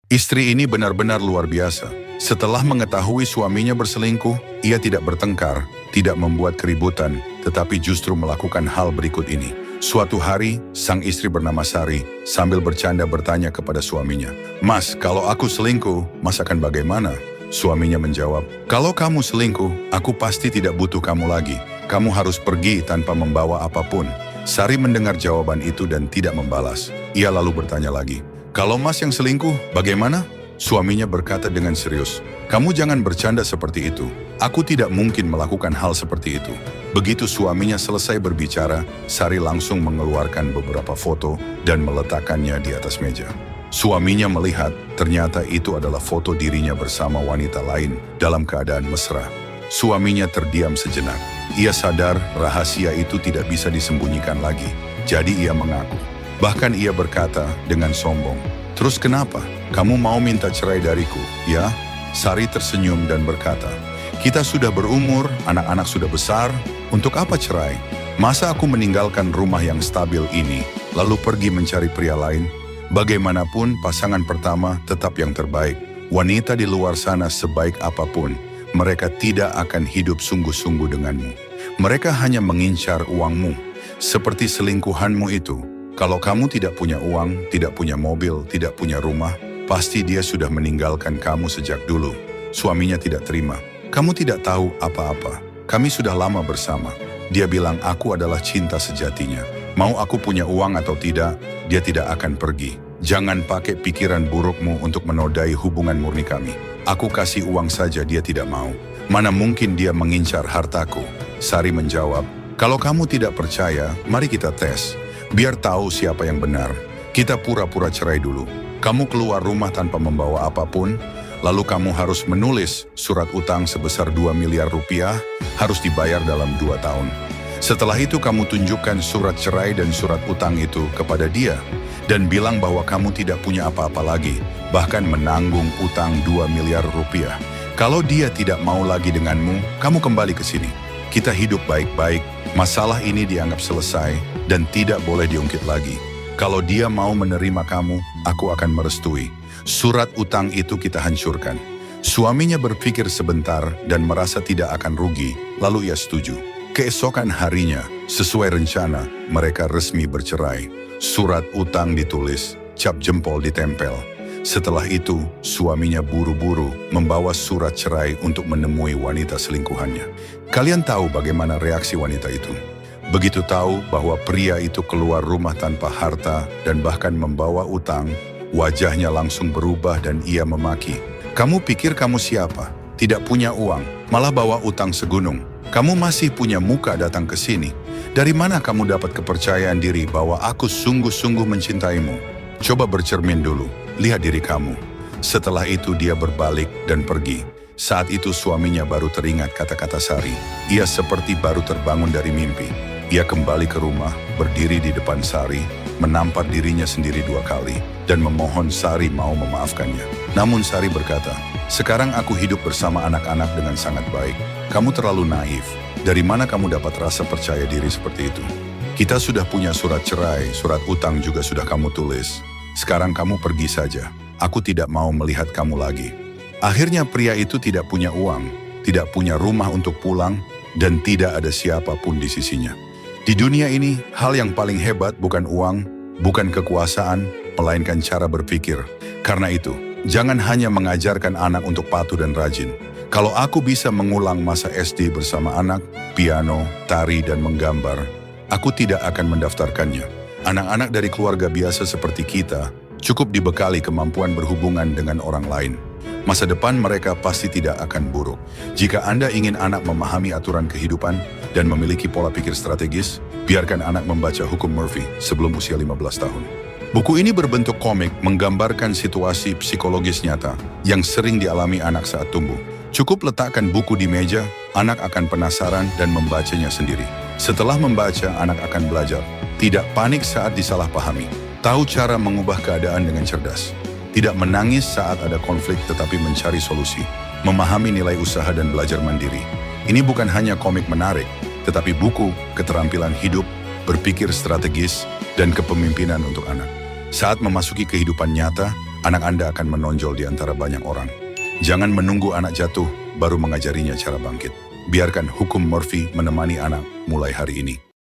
Istri ini benar-benar luar biasa. Setelah mengetahui suaminya berselingkuh, ia tidak bertengkar, tidak membuat keributan, tetapi justru melakukan hal berikut ini. Suatu hari, sang istri bernama Sari sambil bercanda bertanya kepada suaminya, "Mas, kalau aku selingkuh, Mas akan bagaimana?" Suaminya menjawab, "Kalau kamu selingkuh, aku pasti tidak butuh kamu lagi. Kamu harus pergi tanpa membawa apapun." Sari mendengar jawaban itu dan tidak membalas. Ia lalu bertanya lagi, "Kalau Mas yang selingkuh, bagaimana?" Suaminya berkata dengan serius, "Kamu jangan bercanda seperti itu. Aku tidak mungkin melakukan hal seperti itu." Begitu suaminya selesai berbicara, Sari langsung mengeluarkan beberapa foto dan meletakkannya di atas meja. Suaminya melihat, ternyata itu adalah foto dirinya bersama wanita lain dalam keadaan mesra. Suaminya terdiam sejenak. Ia sadar rahasia itu tidak bisa disembunyikan lagi. Jadi ia mengaku. Bahkan ia berkata dengan sombong, "Terus kenapa? Kamu mau minta cerai dariku, ya?" Sari tersenyum dan berkata, "Kita sudah berumur, anak-anak sudah besar, untuk apa cerai? Masa aku meninggalkan rumah yang stabil ini, lalu pergi mencari pria lain? Bagaimanapun pasangan pertama tetap yang terbaik. Wanita di luar sana sebaik apapun, mereka tidak akan hidup sungguh-sungguh denganmu. Mereka hanya mengincar uangmu, seperti selingkuhanmu itu. Kalau kamu tidak punya uang, tidak punya mobil, tidak punya rumah, pasti dia sudah meninggalkan kamu sejak dulu." Suaminya tidak terima. "Kamu tidak tahu apa-apa. Kami sudah lama bersama. Dia bilang aku adalah cinta sejatinya. Mau aku punya uang atau tidak, dia tidak akan pergi. Jangan pakai pikiran burukmu untuk menodai hubungan murni kami. Aku kasih uang saja dia tidak mau. Mana mungkin dia mengincar hartaku?" Sari menjawab, "Kalau kamu tidak percaya, mari kita tes. Biar tahu siapa yang benar. Kita pura-pura cerai dulu. Kamu keluar rumah tanpa membawa apapun, lalu kamu harus menulis surat utang sebesar 2 miliar rupiah, harus dibayar dalam 2 tahun. Setelah itu kamu tunjukkan surat cerai dan surat utang itu kepada dia, dan bilang bahwa kamu tidak punya apa-apa lagi, bahkan menanggung utang 2 miliar rupiah. Kalau dia tidak mau lagi denganmu, kamu kembali ke sini. Kita hidup baik-baik, masalah ini dianggap selesai dan tidak boleh diungkit lagi. Kalau dia mau menerima kamu, aku akan merestui. Surat utang itu kita hancurkan." Suaminya berpikir sebentar dan merasa tidak akan rugi, lalu ia setuju. Keesokan harinya, sesuai rencana, mereka resmi bercerai. Surat utang ditulis, cap jempol ditempel. Setelah itu, suaminya buru-buru membawa surat cerai untuk menemui wanita selingkuhannya. Kalian tahu bagaimana reaksi wanita itu? Begitu tahu bahwa pria itu keluar rumah tanpa harta dan bahkan membawa utang, wajahnya langsung berubah dan ia memaki. "Kamu pikir kamu siapa? Tidak punya uang, malah bawa utang segunung. Kamu masih punya muka datang ke sini. Dari mana kamu dapat kepercayaan diri bahwa aku sungguh-sungguh mencintaimu? Coba bercermin dulu, lihat diri kamu." Setelah itu dia berbalik dan pergi. Saat itu suaminya baru teringat kata-kata Sari. Ia seperti baru terbangun dari mimpi. Ia kembali ke rumah, berdiri di depan Sari, menampar dirinya sendiri 2 kali, dan memohon Sari mau memaafkannya. Namun Sari berkata, "Sekarang aku hidup bersama anak-anak dengan sangat baik. Kamu terlalu naif. Dari mana kamu dapat rasa percaya diri seperti itu? Kita sudah punya surat cerai, surat utang juga sudah kamu tulis. Sekarang kamu pergi saja. Aku tidak mau melihat kamu lagi." Akhirnya pria itu tidak punya uang, tidak punya rumah untuk pulang, dan tidak ada siapapun di sisinya. Di dunia ini, hal yang paling hebat bukan uang, bukan kekuasaan, melainkan cara berpikir. Karena itu, jangan hanya mengajarkan anak untuk patuh dan rajin. Kalau aku bisa mengulang masa SD bersama anak, piano, tari, dan menggambar, aku tidak akan mendaftarkannya. Anak-anak dari keluarga biasa seperti kita cukup dibekali kemampuan berhubungan dengan orang lain. Masa depan mereka pasti tidak akan buruk. Jika Anda ingin anak memahami aturan kehidupan dan memiliki pola pikir strategis, biarkan anak membaca Hukum Murphy sebelum usia 15 tahun. Buku ini berbentuk komik menggambarkan situasi psikologis nyata yang sering dialami anak saat tumbuh. Cukup letakkan buku di meja, anak akan penasaran dan membacanya sendiri. Setelah membaca, anak akan belajar. Tidak panik saat disalahpahami. Tahu cara mengubah keadaan dengan cerdas. Tidak menangis saat ada konflik tetapi mencari solusi. Memahami nilai usaha dan belajar mandiri. Ini bukan hanya komik menarik, tetapi buku, keterampilan hidup, berpikir strategis, dan kepemimpinan untuk anak. Saat memasuki kehidupan nyata, anak Anda akan menonjol di antara banyak orang. Jangan menunggu anak jatuh, baru mengajarinya cara bangkit. Biarkan hukum Murphy menemani anak mulai hari ini.